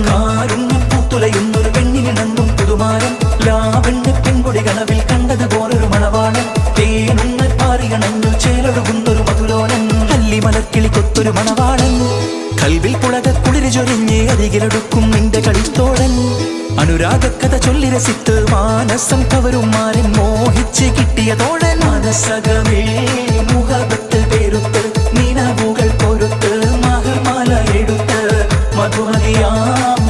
കാരുണ്യപ്പൂത്തുലയുന്നൊരു പെണ്ണിനിണങ്ങും പുതുമാരൻ ലാവണ്യ പെൺകൊടി കനവിൽ കണ്ടതുപോലൊരു മണവാളൻ തേനുണ്ണ പാറിയണഞ്ഞു ചേലൊഴുകുന്നൊരു മധുലോലൻ അല്ലിമലർക്കിളി കൊത്തൊരു മണവാളൻ കൽവിൽ പുളക കുളിര് ചൊരിഞ്ഞ് അരികിലൊടുക്കും നിന്റെ കളിത്തോഴൻ അനുരാഗക്കഥ ചൊല്ലി രസിത്ത് മാനസം കവരും മാരൻ മോഹിച്ച് കിട്ടിയ തോഴൻ മനസകമേ മുഖത്ത് പേരുത്ത് നിലവുകൾ പൊരുത്ത് മഹർമാല എടുത്ത് മധുമതിയാം